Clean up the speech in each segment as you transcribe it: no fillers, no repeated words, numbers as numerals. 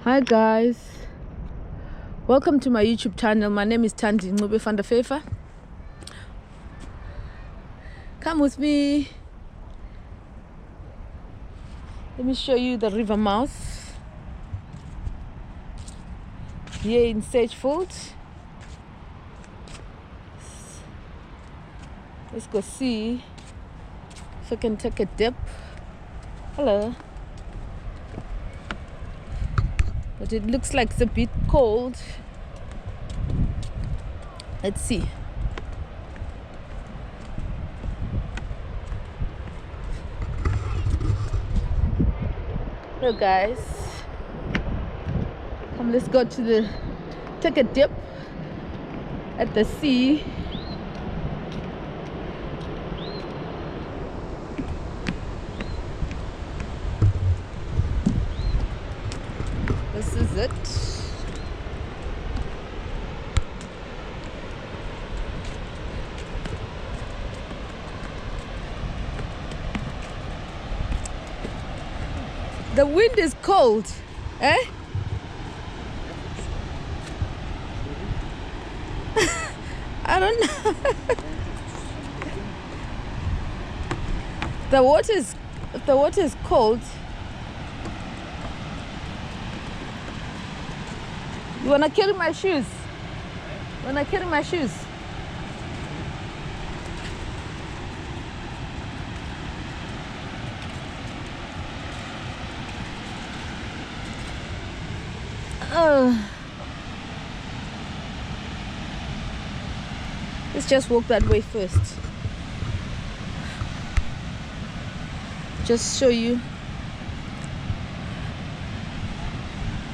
Hi guys, welcome to my YouTube channel. My name is Tandi Ncube van der Fefa. Come with me. Let me show you the river mouth here in Sagefold. Let's go see if I can take a dip. Hello. But it looks like it's a bit cold. Let's see. Hello guys. Come, let's go to take a dip at the sea. This is it. The wind is cold, eh? I don't know. The water is cold. You wanna carry my shoes? Wanna carry my shoes? Let's just walk that way first. Just show you.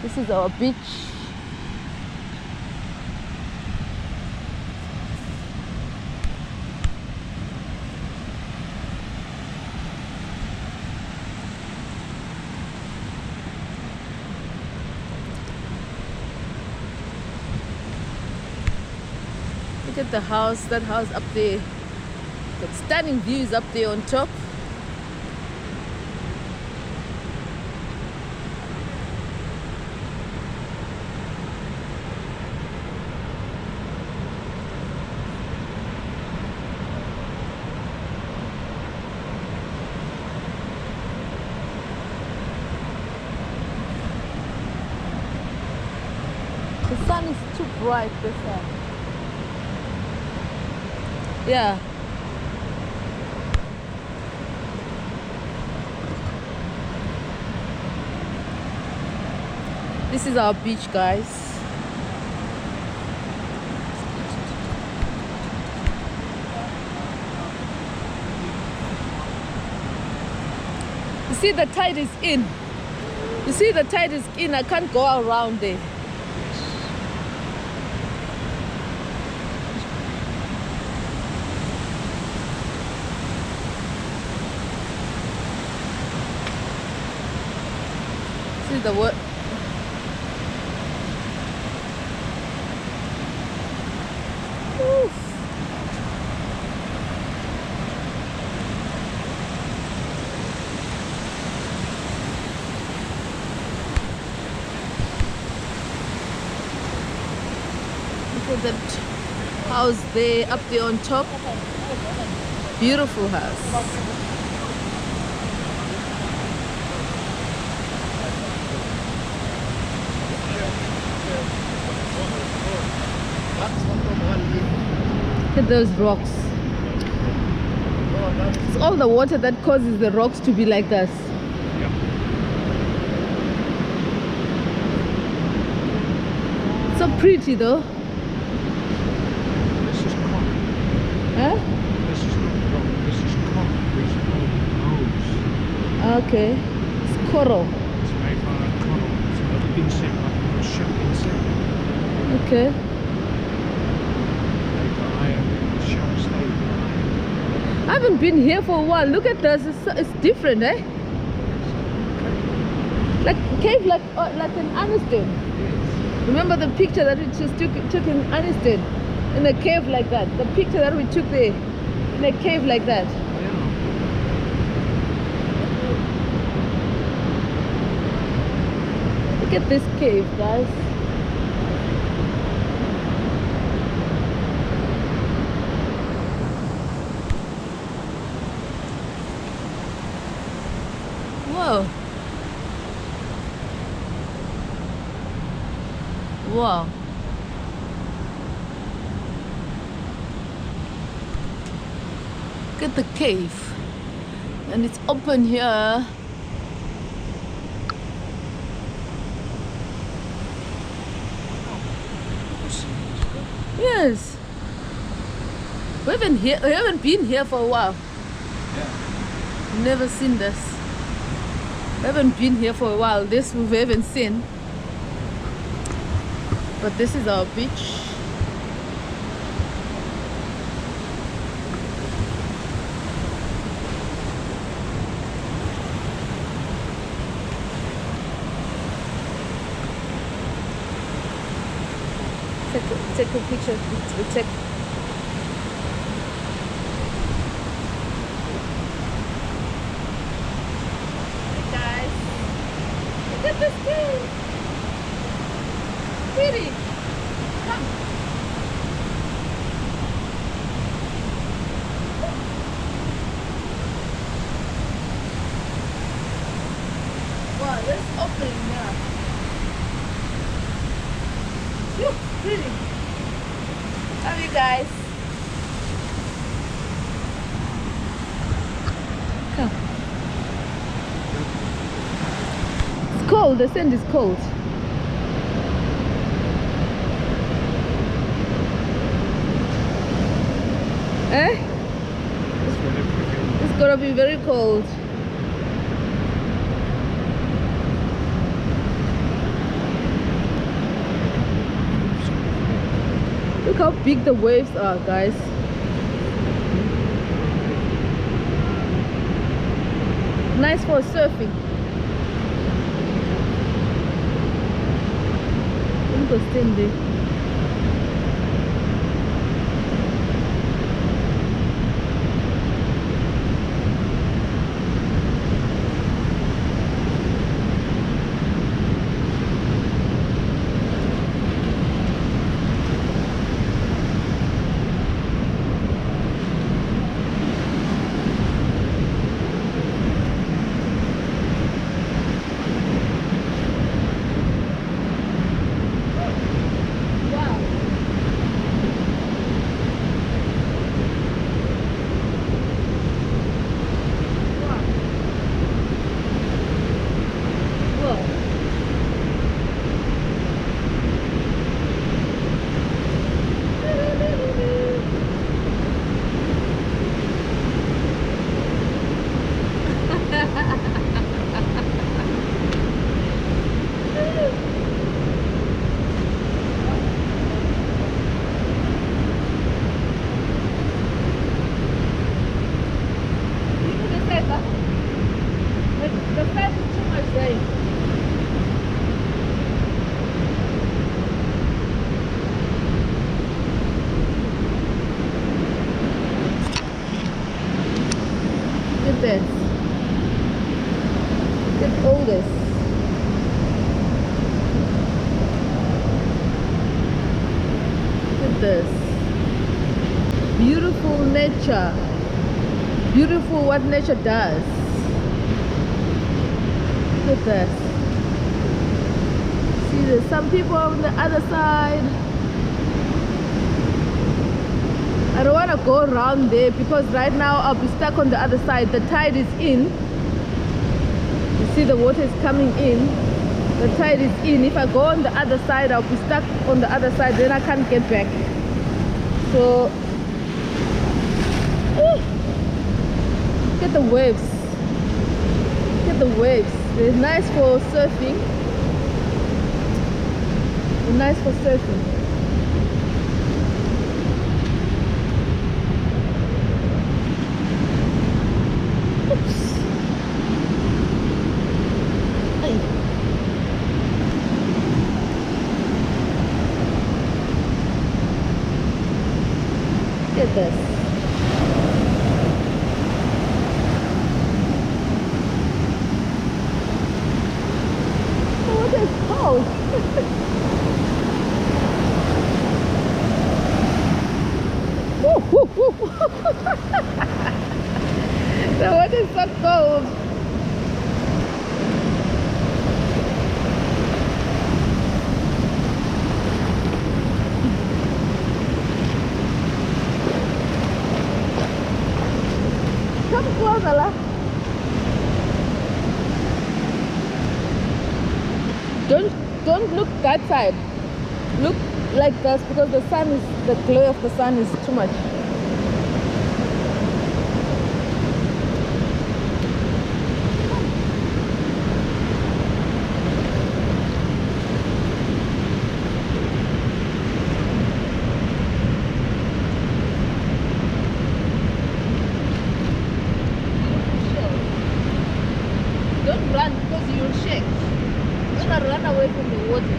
This is our beach. Look at the house, that house up there. Got stunning views up there on top. The sun is too bright this time. Yeah. This is our beach, guys. You see the tide is in. You see the tide is in. I can't go around there. See the what? Look at that house there, up there on top. Beautiful house. Look at those rocks. It's all the water that causes the rocks to be like this. So pretty though. This is coral. Huh? This is not rock. This is coral. These are all Okay. It's coral. It's made by coral. It's an insect, like a shell insect. Okay. I haven't been here for a while. Look at this. It's different, eh? Like cave, like an Aniston. Remember the picture that we just took in Aniston, in a cave like that. The picture that we took there, in a cave like that. Look at this cave, guys. Whoa. Wow. Look at the cave. And it's open here. Yes. We haven't been here for a while. Yeah. Never seen this. We haven't been here for a while. This we haven't seen. But this is our beach. Take a picture. Take. Hey guys, look at this thing. Pretty. Come. Wow, this opening now. Phew, pretty. Love you guys. Come. It's cold. The sand is cold. Eh? It's gonna be very cold. Look how big the waves are, guys. Nice for surfing. Interesting. The fat is too much there. Look at this. Look at all this. Look at this. Beautiful nature. Beautiful what nature does. Look at this. See, there's some people on the other side. I don't want to go around there because right now I'll be stuck on the other side. The tide is in. You see the water is coming in. The tide is in. If I go on the other side, I'll be stuck on the other side. Then I can't get back. So, look at the waves. Look at the waves. They're nice for surfing. They're nice for surfing. Oops. Hey. Look at this. water is cold. Woo, woo, woo. The water is so cold. Come closer, lah. Don't look that side. Look like this because the glare of the sun is too much. Don't run because you'll shake. Do not run away from the water.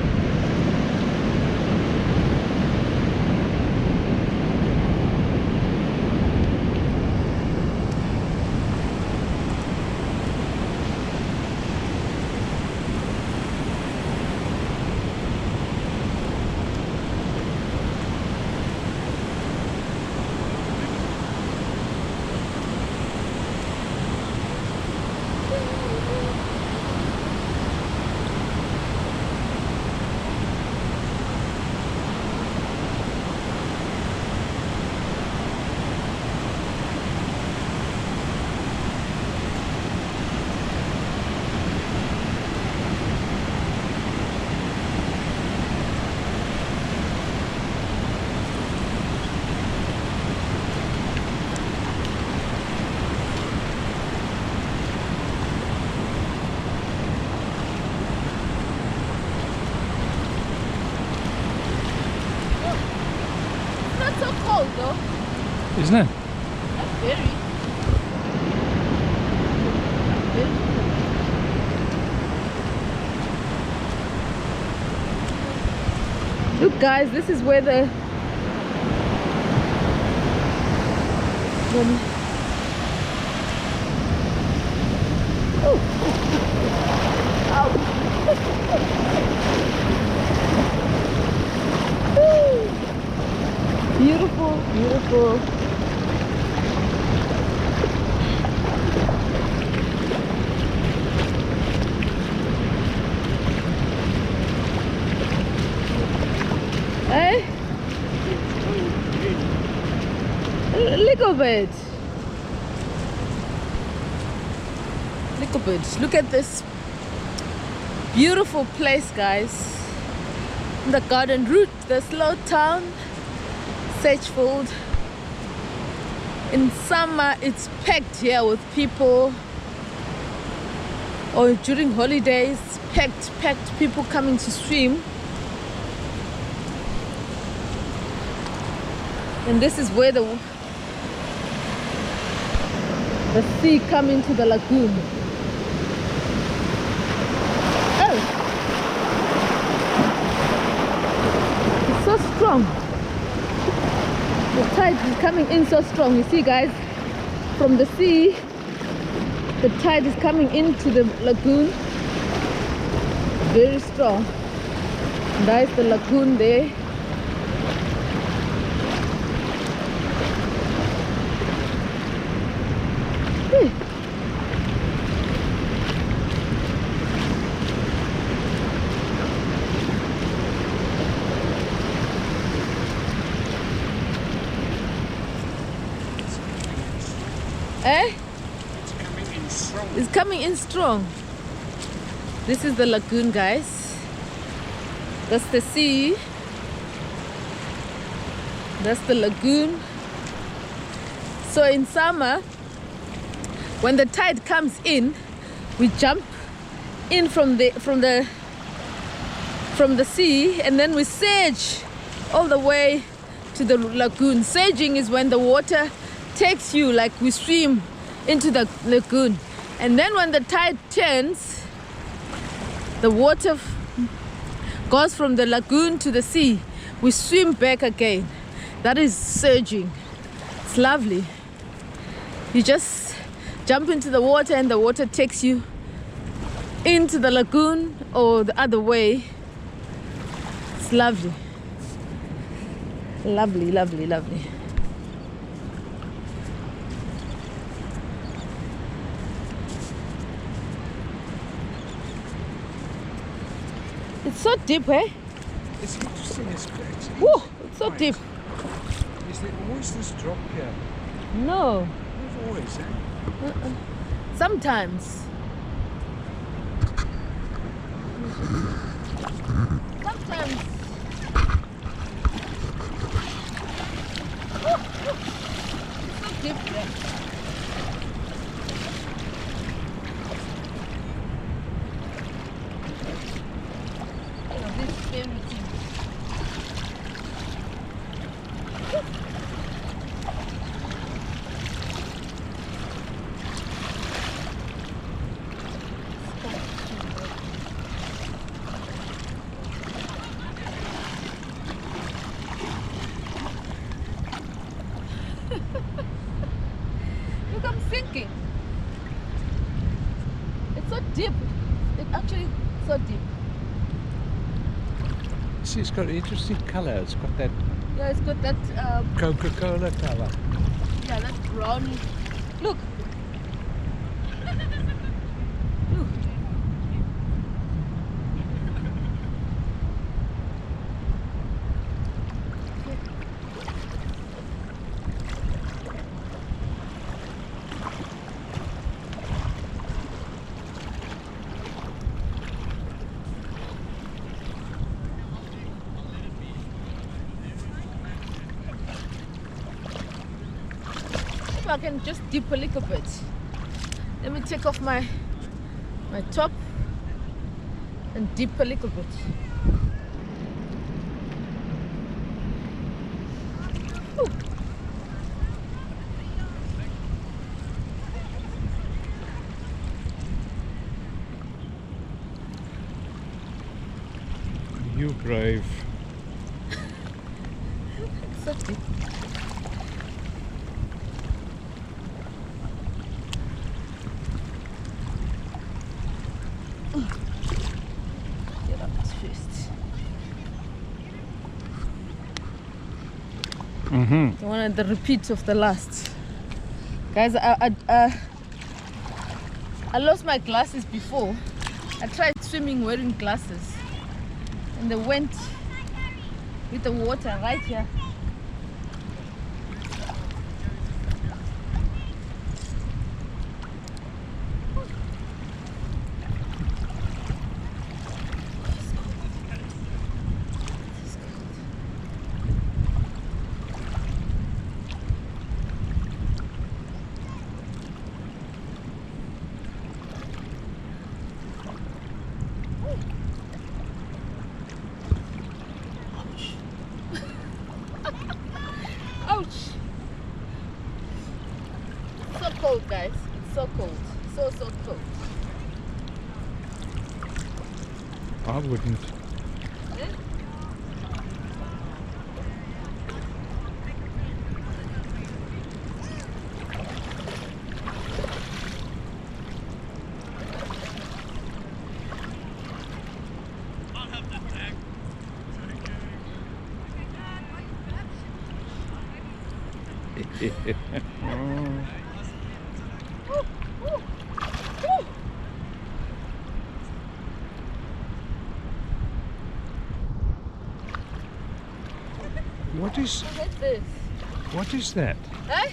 Cold though. Isn't it? That's very. Look guys, this is where the oh. Beautiful, beautiful. Hey? A little bit. Little bit. Look at this beautiful place, guys. The garden route, the slow town. Sedgefield. In summer it's packed here with people, or during holidays packed people coming to swim. And this is where the sea come into the lagoon. Oh, it's so strong. The tide is coming in so strong. You see guys, from the sea, the tide is coming into the lagoon. Very strong. And that is the lagoon there. Hey. Eh? It's coming in strong. It's coming in strong. This is the lagoon, guys. That's the sea. That's the lagoon. So in summer, when the tide comes in, we jump in from the sea, and then we surge all the way to the lagoon. Surging is when the water takes you, like we swim into the lagoon, and then when the tide turns, the water goes from the lagoon to the sea. We swim back again. That is surging. It's lovely. You just jump into the water and the water takes you into the lagoon, or the other way. It's lovely. Lovely, lovely, lovely. It's so deep, eh? It's interesting, it's Woo, it's so deep. Is there always this drop here? No. Not always, eh? Sometimes. Sometimes. Woo, woo. It's so deep there. This fairy thing. Look, I'm sinking. It's so deep. It's actually so deep. See, it's got an interesting colour. It's got that Yeah, it's got that, Coca-Cola colour. yeah, that brownie. Look. Look. If I can just dip a little bit. Let me take off my top and dip a little bit. Ooh. You brave. It's so deep. Get up first. Mm-hmm. One of the repeats of the last. Guys, I lost my glasses before. I tried swimming wearing glasses. And they went with the water right here. Ouch! So cold, guys. It's so cold. So cold. I wouldn't. Eh? What is Look at this. what is that? Eh?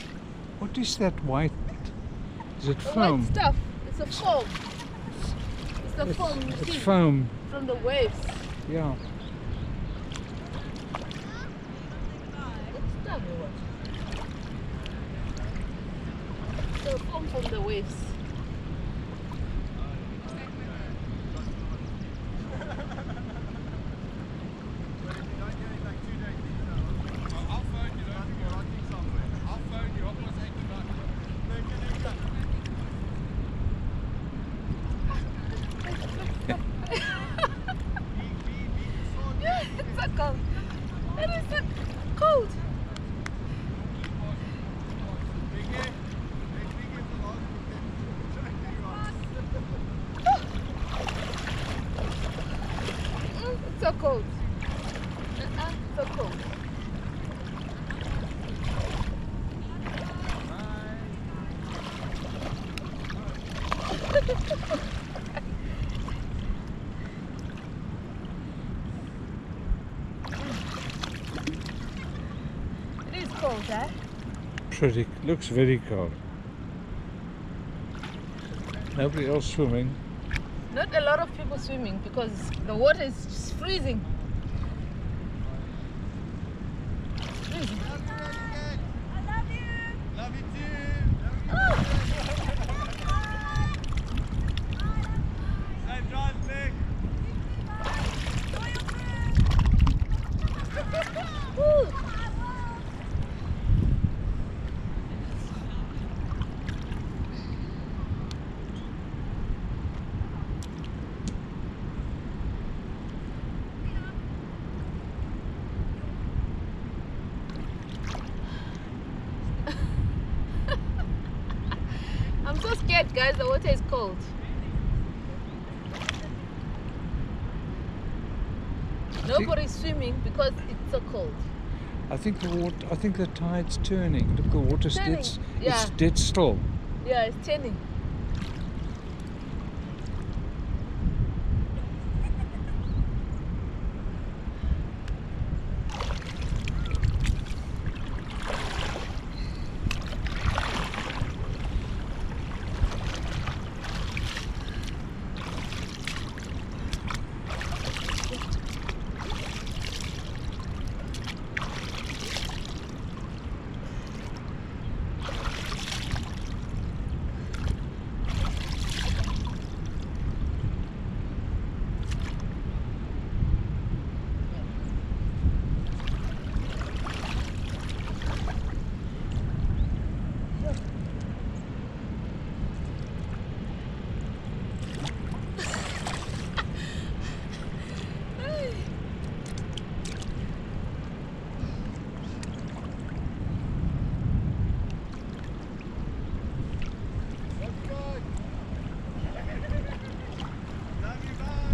What is that white? Is it The foam? white stuff. It's a foam. It's the foam you It's see foam. from the waves. Yeah. It's stuff or what? The foam from the waves. It's so cold. It is so cold. so cold. So cold. It is cold, eh? Pretty, looks very cold. Nobody else swimming. Not a lot of people swimming because the water is just freezing. Freezing. I love you. Love you too. Safe drive, Nick. Woo. I'm so scared, guys. The water is cold. Nobody's swimming because it's so cold. I think the tide's turning. Look, the water's Turning, it's yeah. dead still. Yeah, it's turning. Love you, bye.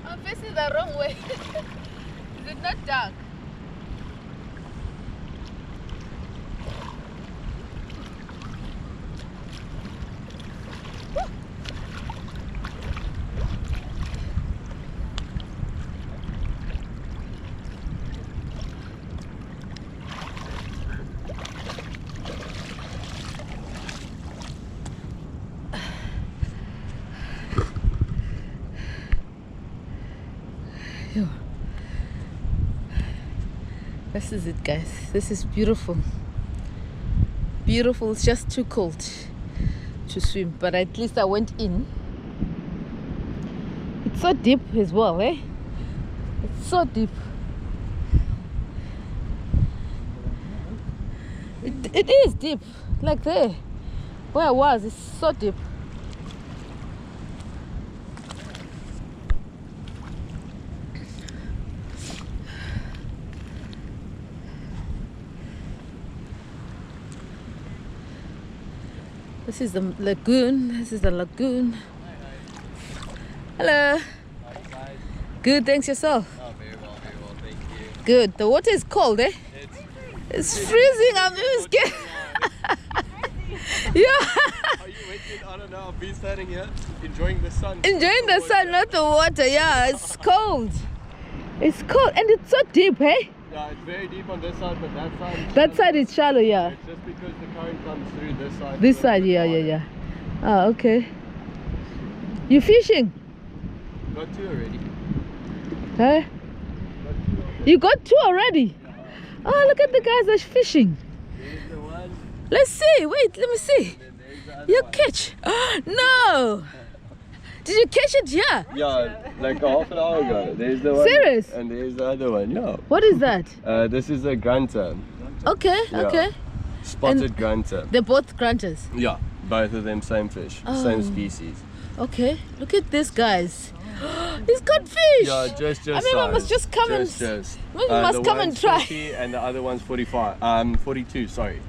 I'm facing the wrong way. Is it not dark? Yo. This is it, guys. This is beautiful. Beautiful. It's just too cold to swim, but at least I went in. It's so deep as well, eh? It's so deep. It is deep, like there where I was. It's so deep. This is the lagoon. This is the lagoon. Hello. Good, thanks yourself. Oh, very well, thank you. Good. The water is cold, eh? It's freezing. I'm even scared. Yeah. Are you waiting? I don't know. I've been standing here enjoying the sun. Enjoying the sun, not the water. Yeah, it's cold. It's cold and it's so deep, eh? Yeah, it's very deep on this side, but that side is That side is shallow, yeah. It's just because the current comes through this side. This so side, it's yeah, harder. yeah, yeah. Oh, okay. You fishing? Got 2 already. Huh? You got 2 already? Oh, look at the guys that's fishing. There's the one. Let's see. Wait, let me see. And there's the other You one. catch? No. Did you catch it here? Yeah, like half an hour ago. There's the one. Serious? And there's the other one. Yeah. What is that? This is a grunter. Okay, Yeah. okay. Spotted grunter. They're both grunters. Yeah. Both of them same fish, same Oh. species. Okay, look at this, guys. He's got fish. Yeah, just. I mean, I must size. just come and- Just. we must the come and one's try. 40 and the other one's 42. Sorry,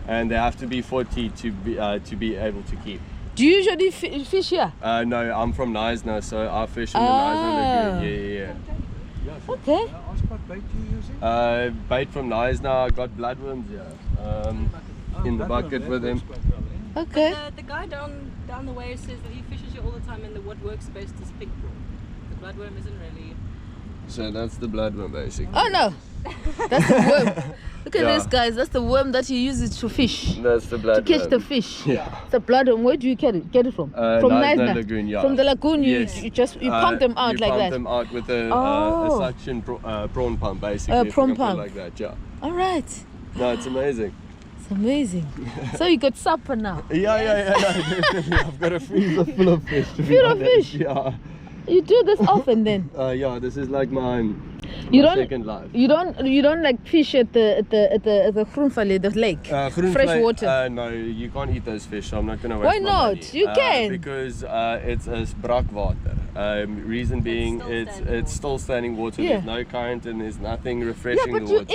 and they have to be 40 to be able to keep. Do you usually fish here? No, I'm from Neisner, so I fish in the Ah. Neisner Lagoon. Yeah. Okay. Ask what bait you using? Bait from Neisner. I got bloodworms in the bucket with him. Okay. The guy down the way says that he fishes here all the time, and what works best is pink prawn. The bloodworm isn't really. So that's the bloodworm basically. Oh no, that's the worm. Look at Yeah. this, guys. That's the worm that he uses to fish. That's the To bloodworm. catch the fish. Yeah. It's a bloodworm. Where do you get it from? From Neisner Neisner? Lagoon, yeah. From the lagoon, Yes. you pump them out you like pump that. them out with a Oh. suction prawn pump, basically. if you prawn can put it pump. like that, yeah. All right. No, it's amazing. It's amazing. So you got supper now. Yeah, no, definitely. I've got a freezer full of fish. To be Full of honest. fish? Yeah. You do this often then? Yeah, this is like my You don't- second life. You don't like fish at the Groenvallei, the lake, Groenvlei, fresh water. no, you can't eat those fish, so I'm not going to waste Why my not? money. You can. Because it's a brakwater. Reason being, it's still standing water. Yeah. There's no current and there's nothing Yeah, refreshing but the you water.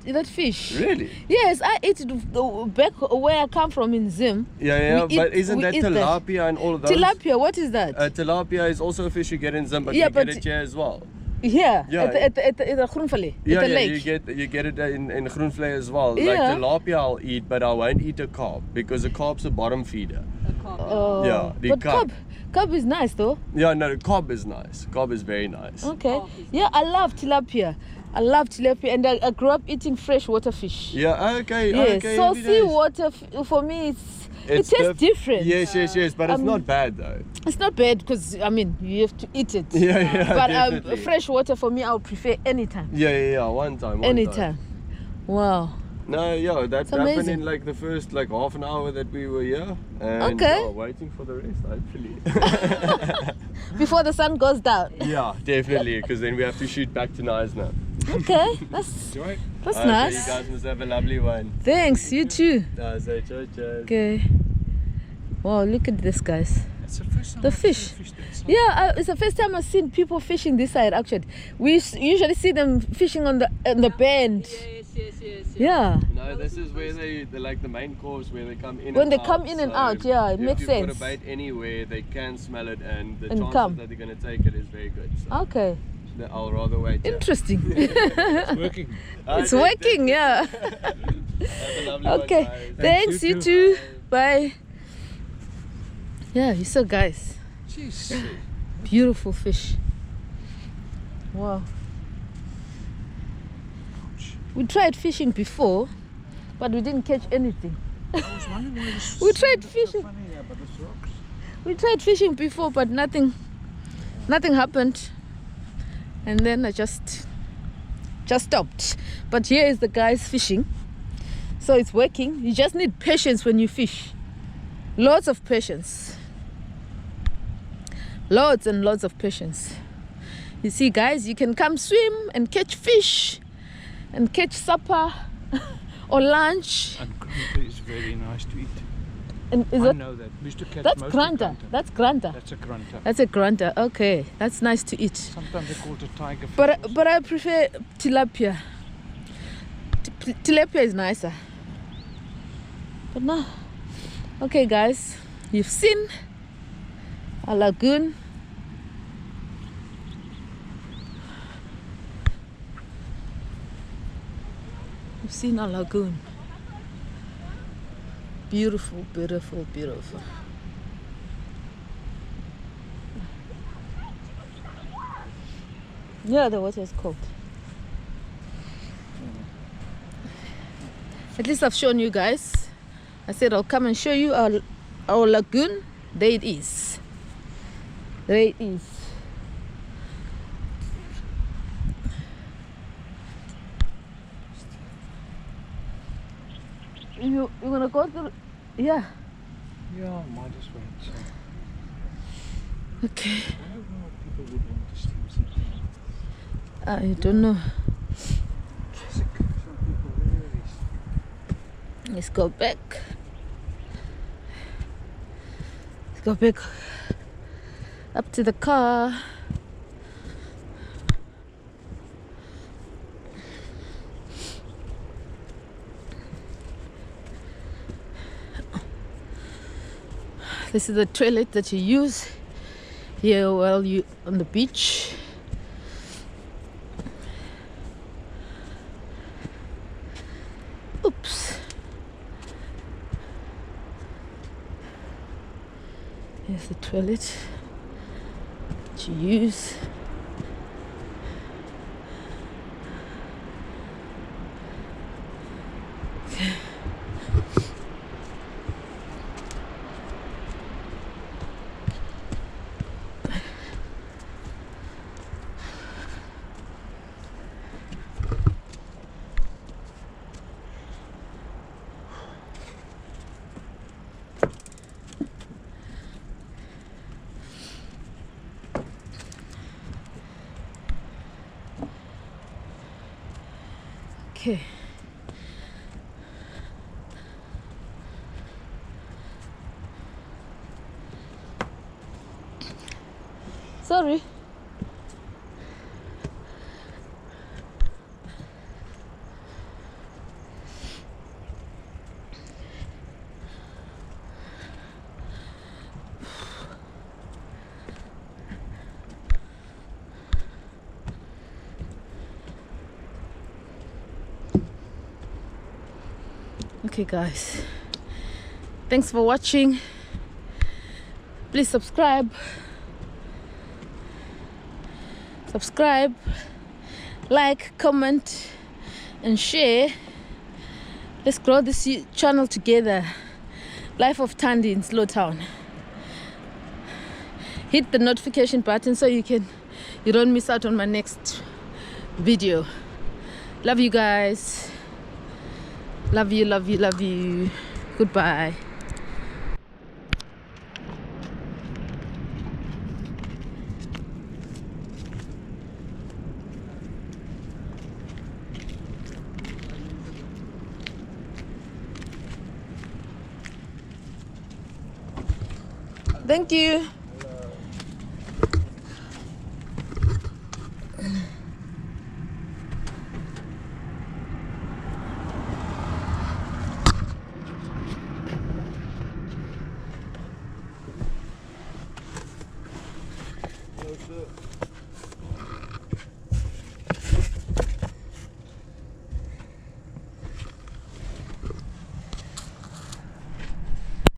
eat that fish. Really? Yes, I ate it back where I come from in Zim. Yeah, We but eat- isn't we that eat that. tilapia and all of those? Tilapia, what is that? Tilapia is also a fish you get in Zim, but Yeah, you but- get it here as well. Here, Yeah. at the Groenvallei, Yeah, at the yeah, lake. you get it in Groenvlei as well. Yeah. Like tilapia I'll eat, but I won't eat a carp because a carp's a bottom feeder. A carp. Oh, Yeah, the but carp. carp is nice though. Yeah, no, the carp is nice. Carp is very nice. Okay. Carp is Yeah, I love tilapia. And I grew up eating freshwater fish. Yeah, okay, Yes, okay. so happy days. seawater for me it tastes different. Yes, but it's not bad though. It's not bad because I mean you have to eat it. Yeah, But definitely. fresh water for me, I would prefer anytime. Yeah, one time. Anytime. Wow. No, yeah, that It's happened amazing. in like the first like half an hour that we were here. And Okay. yeah, waiting for the rest, hopefully. Before the sun goes down. Yeah, definitely, because then we have to shoot back to Neisner. Okay, that's Enjoy. that's Okay, nice. you guys must have a lovely one. Thanks, you too. Say cheers. Okay. Wow, look at this, guys. It's the first time The I've seen fish. that size. Yeah, it's the first time I've seen people fishing this side. Actually, we usually see them fishing on the bend. Yes. Yeah. No, this is where they like the main course where they come in. When and they out. come in and So out, yeah, it makes If you put sense. a bait anywhere, they can smell it, and the And chances come. that they're going to take it is very good. So Okay. I'll rather wait. here. Interesting. It's working. It's working, yeah. Have a lovely one, Okay. guys. Thanks, you too. Bye. Yeah, you saw, guys. Jeez. Beautiful fish. Wow. We tried fishing before, but we didn't catch anything. I was wondering why this We tried so fishing. funny here, but it's rocks. We tried fishing before, but nothing happened. And then I just stopped. But here is the guys fishing. So it's working. You just need patience when you fish. Lots of patience. Lots and lots of patience. You see, guys, you can come swim and catch fish and catch supper or lunch. And grunter is very nice to eat. And is I it, know that. We used to catch that's mostly grunter. That's grunter. That's a grunter. That's a grunter. Okay, that's nice to eat. Sometimes they call it a tiger fish. But I prefer tilapia. Tilapia is nicer. But no. Okay, guys, you've seen a lagoon. You've seen a lagoon. Beautiful, beautiful, beautiful. Yeah, the water is cold. At least I've shown you guys. I said I'll come and show you our lagoon. There it is. There it is. You're gonna go through? Yeah. Yeah, I might as well. So. Okay. I don't know if people would want to steal something. I don't know. Some people really. Let's go back. Let's go back up to the car. This is the toilet that you use here while you on the beach. Oops. Here's the toilet that you use. Okay. Sorry. Okay guys, thanks for watching. Please subscribe, like, comment and share. Let's grow this channel together. Life of Tandy in Slow Town. Hit the notification button so you don't miss out on my next video. Love you guys. Love you, love you, love you. Goodbye. Thank you. Close up.